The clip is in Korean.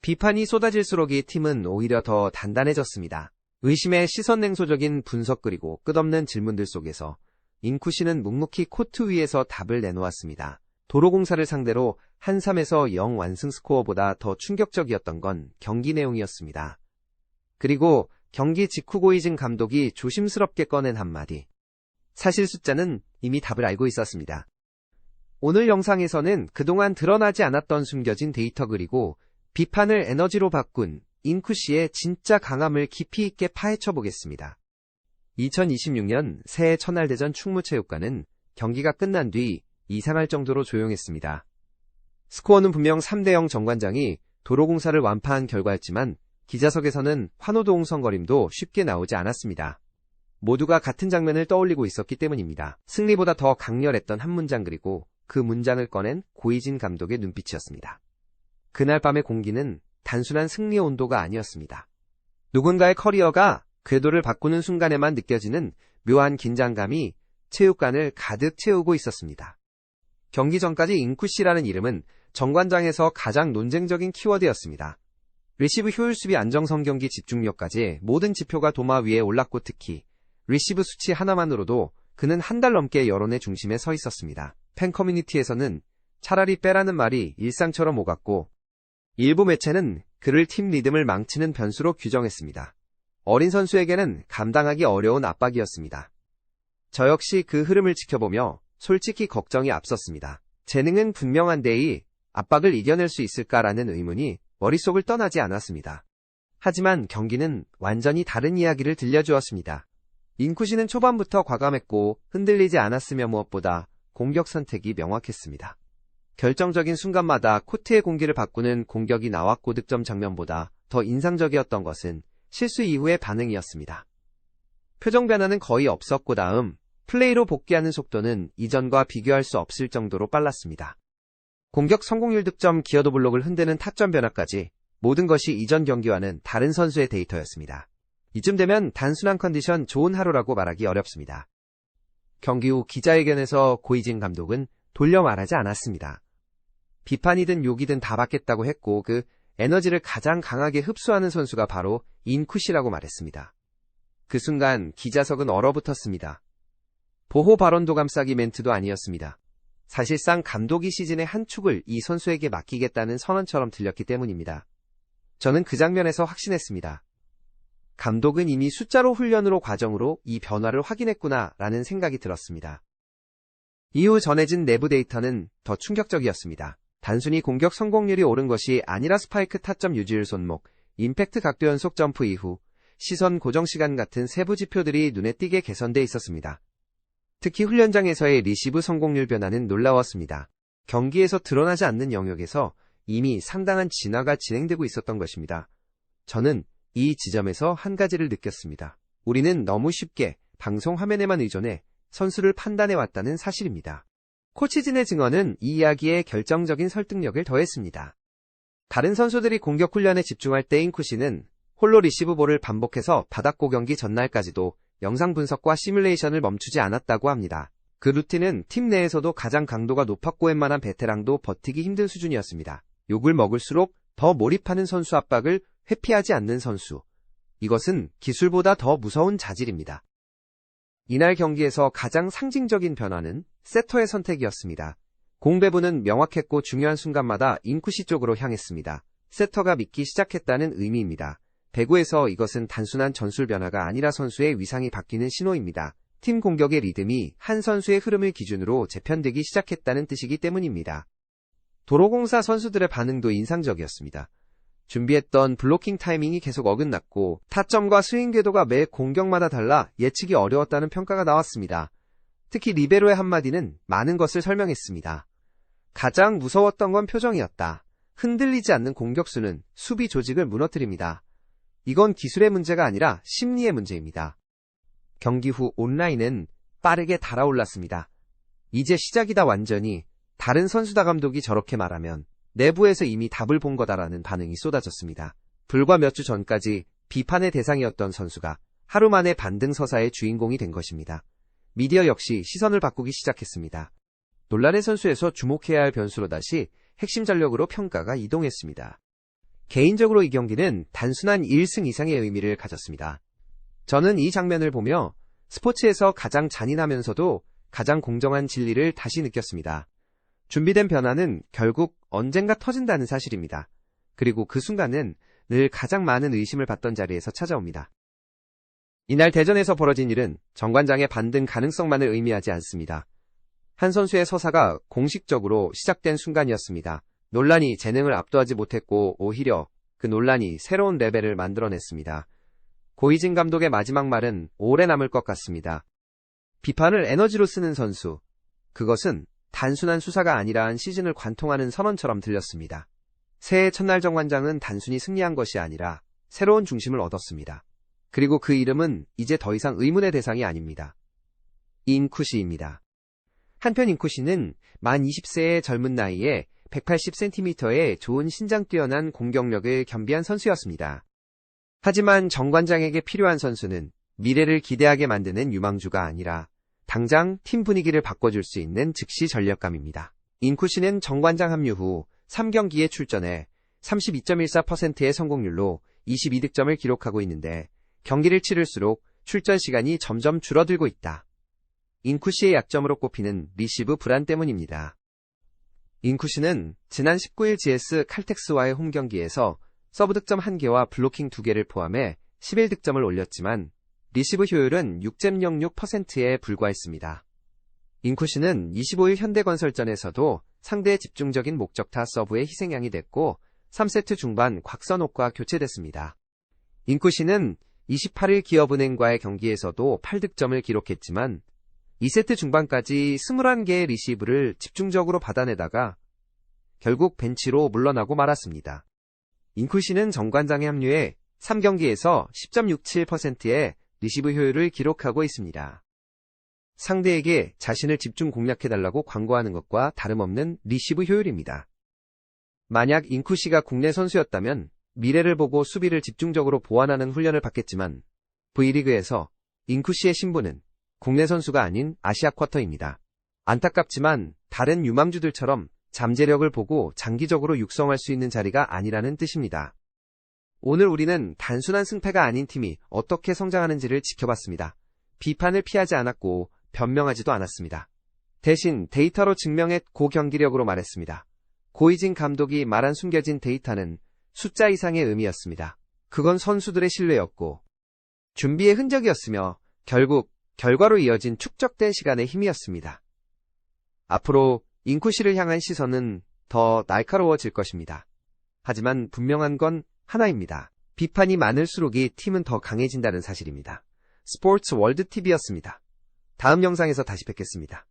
비판이 쏟아질수록 이 팀은 오히려 더 단단해졌습니다. 의심의 시선 냉소적인 분석 그리고 끝없는 질문들 속에서 인쿠시는 묵묵히 코트 위에서 답을 내놓았습니다. 도로공사를 상대로 한 3에서 0 완승 스코어보다 더 충격적이었던 건 경기 내용이었습니다. 그리고 경기 직후 고이진 감독이 조심스럽게 꺼낸 한마디. 사실 숫자는 이미 답을 알고 있었습니다. 오늘 영상에서는 그동안 드러나지 않았던 숨겨진 데이터 그리고 비판을 에너지로 바꾼 인쿠시의 진짜 강함을 깊이 있게 파헤쳐 보겠습니다. 2026년 새해 첫날대전 충무체육관은 경기가 끝난 뒤 이상할 정도로 조용했습니다. 스코어는 분명 3대0 정관장이 도로공사를 완파한 결과였지만 기자석에서는 환호동성거림도 쉽게 나오지 않았습니다. 모두가 같은 장면을 떠올리고 있었기 때문입니다. 승리보다 더 강렬했던 한 문장 그리고 그 문장을 꺼낸 고이진 감독의 눈빛이었습니다. 그날 밤의 공기는 단순한 승리의 온도가 아니었습니다. 누군가의 커리어가 궤도를 바꾸는 순간에만 느껴지는 묘한 긴장감이 체육관을 가득 채우고 있었습니다. 경기 전까지 인쿠시라는 이름은 정관장에서 가장 논쟁적인 키워드였습니다. 리시브 효율 수비 안정성 경기 집중력까지 모든 지표가 도마 위에 올랐고 특히 리시브 수치 하나만으로도 그는 한 달 넘게 여론의 중심에 서 있었습니다. 팬 커뮤니티에서는 차라리 빼라는 말이 일상처럼 오갔고 일부 매체는 그를 팀 리듬을 망치는 변수로 규정했습니다. 어린 선수에게는 감당하기 어려운 압박이었습니다. 저 역시 그 흐름을 지켜보며 솔직히 걱정이 앞섰습니다. 재능은 분명한데 이 압박을 이겨낼 수 있을까라는 의문이 머릿속을 떠나지 않았습니다. 하지만 경기는 완전히 다른 이야기를 들려주었습니다. 인쿠시는 초반부터 과감했고 흔들리지 않았으며 무엇보다 공격 선택이 명확했습니다. 결정적인 순간마다 코트의 공기를 바꾸는 공격이 나왔고 득점 장면보다 더 인상적이었던 것은 실수 이후의 반응이었습니다. 표정 변화는 거의 없었고 다음 플레이로 복귀하는 속도는 이전과 비교할 수 없을 정도로 빨랐습니다. 공격 성공률 득점 기여도 블록을 흔드는 타점 변화까지 모든 것이 이전 경기와는 다른 선수의 데이터였습니다. 이쯤 되면 단순한 컨디션 좋은 하루라고 말하기 어렵습니다. 경기 후 기자회견에서 고이진 감독은 돌려 말하지 않았습니다. 비판이든 욕이든 다 받겠다고 했고 그 에너지를 가장 강하게 흡수하는 선수가 바로 인쿠시라고 말했습니다. 그 순간 기자석은 얼어붙었습니다. 보호 발언도 감싸기 멘트도 아니었습니다. 사실상 감독이 시즌의 한 축을 이 선수에게 맡기겠다는 선언처럼 들렸기 때문입니다. 저는 그 장면에서 확신했습니다. 감독은 이미 숫자로 훈련으로 과정으로 이 변화를 확인했구나 라는 생각이 들었습니다. 이후 전해진 내부 데이터는 더 충격적이었습니다. 단순히 공격 성공률이 오른 것이 아니라 스파이크 타점 유지율 손목, 임팩트 각도 연속 점프 이후 시선 고정 시간 같은 세부 지표들이 눈에 띄게 개선돼 있었습니다. 특히 훈련장에서의 리시브 성공률 변화는 놀라웠습니다. 경기에서 드러나지 않는 영역에서 이미 상당한 진화가 진행되고 있었던 것입니다. 저는 이 지점에서 한 가지를 느꼈습니다. 우리는 너무 쉽게 방송 화면에만 의존해 선수를 판단해왔다는 사실입니다. 코치진의 증언은 이 이야기에 결정적인 설득력을 더했습니다. 다른 선수들이 공격 훈련에 집중할 때 인쿠시는 홀로 리시브볼을 반복해서 받았고 경기 전날까지도 영상 분석과 시뮬레이션을 멈추지 않았다고 합니다. 그 루틴은 팀 내에서도 가장 강도가 높았고 웬만한 베테랑도 버티기 힘든 수준이었습니다. 욕을 먹을수록 더 몰입하는 선수 압박을 회피하지 않는 선수. 이것은 기술보다 더 무서운 자질입니다. 이날 경기에서 가장 상징적인 변화는 세터의 선택이었습니다. 공 배분은 명확했고 중요한 순간마다 인쿠시 쪽으로 향했습니다. 세터가 믿기 시작했다는 의미입니다. 배구에서 이것은 단순한 전술 변화가 아니라 선수의 위상이 바뀌는 신호입니다. 팀 공격의 리듬이 한 선수의 흐름을 기준으로 재편되기 시작했다는 뜻이기 때문입니다. 도로공사 선수들의 반응도 인상적이었습니다. 준비했던 블로킹 타이밍이 계속 어긋났고 타점과 스윙 궤도가 매 공격마다 달라 예측이 어려웠다는 평가가 나왔습니다. 특히 리베로의 한마디는 많은 것을 설명했습니다. 가장 무서웠던 건 표정이었다. 흔들리지 않는 공격수는 수비 조직을 무너뜨립니다. 이건 기술의 문제가 아니라 심리의 문제입니다. 경기 후 온라인은 빠르게 달아올랐습니다. 이제 시작이다 완전히. 다른 선수다 감독이 저렇게 말하면 내부에서 이미 답을 본 거다라는 반응이 쏟아졌습니다. 불과 몇 주 전까지 비판의 대상이었던 선수가 하루 만에 반등 서사의 주인공이 된 것입니다. 미디어 역시 시선을 바꾸기 시작했습니다. 논란의 선수에서 주목해야 할 변수로 다시 핵심 전력으로 평가가 이동했습니다. 개인적으로 이 경기는 단순한 1승 이상의 의미를 가졌습니다. 저는 이 장면을 보며 스포츠에서 가장 잔인하면서도 가장 공정한 진리를 다시 느꼈습니다. 준비된 변화는 결국 언젠가 터진다는 사실입니다. 그리고 그 순간은 늘 가장 많은 의심을 받던 자리에서 찾아옵니다. 이날 대전에서 벌어진 일은 정관장의 반등 가능성만을 의미하지 않습니다. 한 선수의 서사가 공식적으로 시작된 순간이었습니다. 논란이 재능을 압도하지 못했고 오히려 그 논란이 새로운 레벨을 만들어냈습니다. 고이진 감독의 마지막 말은 오래 남을 것 같습니다. 비판을 에너지로 쓰는 선수. 그것은 단순한 수사가 아니라 한 시즌을 관통하는 선언처럼 들렸습니다. 새해 첫날 정관장은 단순히 승리한 것이 아니라 새로운 중심을 얻었습니다. 그리고 그 이름은 이제 더 이상 의문의 대상이 아닙니다. 인쿠시입니다. 한편 인쿠시는 만 20세의 젊은 나이에 180cm의 좋은 신장 뛰어난 공격력을 겸비한 선수였습니다. 하지만 정관장에게 필요한 선수는 미래를 기대하게 만드는 유망주가 아니라 당장 팀 분위기를 바꿔줄 수 있는 즉시 전력감입니다. 인쿠시는 정관장 합류 후 3경기에 출전해 32.14%의 성공률로 22득점을 기록하고 있는데 경기를 치를수록 출전 시간이 점점 줄어들고 있다. 인쿠시의 약점으로 꼽히는 리시브 불안 때문입니다. 인쿠시는 지난 19일 GS 칼텍스와의 홈경기에서 서브 득점 1개와 블로킹 2개를 포함해 11득점을 올렸지만 리시브 효율은 6.06%에 불과했습니다. 인쿠시는 25일 현대건설전에서도 상대의 집중적인 목적타 서브에 희생양이 됐고 3세트 중반 곽선옥과 교체됐습니다. 인쿠시는 28일 기업은행과의 경기에서도 8득점을 기록했지만 2세트 중반까지 21개의 리시브를 집중적으로 받아내다가 결국 벤치로 물러나고 말았습니다. 인쿠시는 정관장에 합류해 3경기에서 10.67%의 리시브 효율을 기록하고 있습니다. 상대에게 자신을 집중 공략해달라고 광고하는 것과 다름없는 리시브 효율입니다. 만약 인쿠시가 국내 선수였다면 미래를 보고 수비를 집중적으로 보완하는 훈련을 받겠지만 V리그에서 인쿠시의 신분은 국내 선수가 아닌 아시아 쿼터입니다. 안타깝지만 다른 유망주들처럼 잠재력을 보고 장기적으로 육성할 수 있는 자리가 아니라는 뜻입니다. 오늘 우리는 단순한 승패가 아닌 팀이 어떻게 성장하는지를 지켜봤습니다. 비판을 피하지 않았고 변명하지도 않았습니다. 대신 데이터로 증명했고 경기력으로 말했습니다. 고이진 감독이 말한 숨겨진 데이터는 숫자 이상의 의미였습니다. 그건 선수들의 신뢰였고 준비의 흔적이었으며 결국 결과로 이어진 축적된 시간의 힘이었습니다. 앞으로 인쿠시를 향한 시선은 더 날카로워질 것입니다. 하지만 분명한 건 하나입니다. 비판이 많을수록 이 팀은 더 강해진다는 사실입니다. 스포츠 월드 TV였습니다. 다음 영상에서 다시 뵙겠습니다.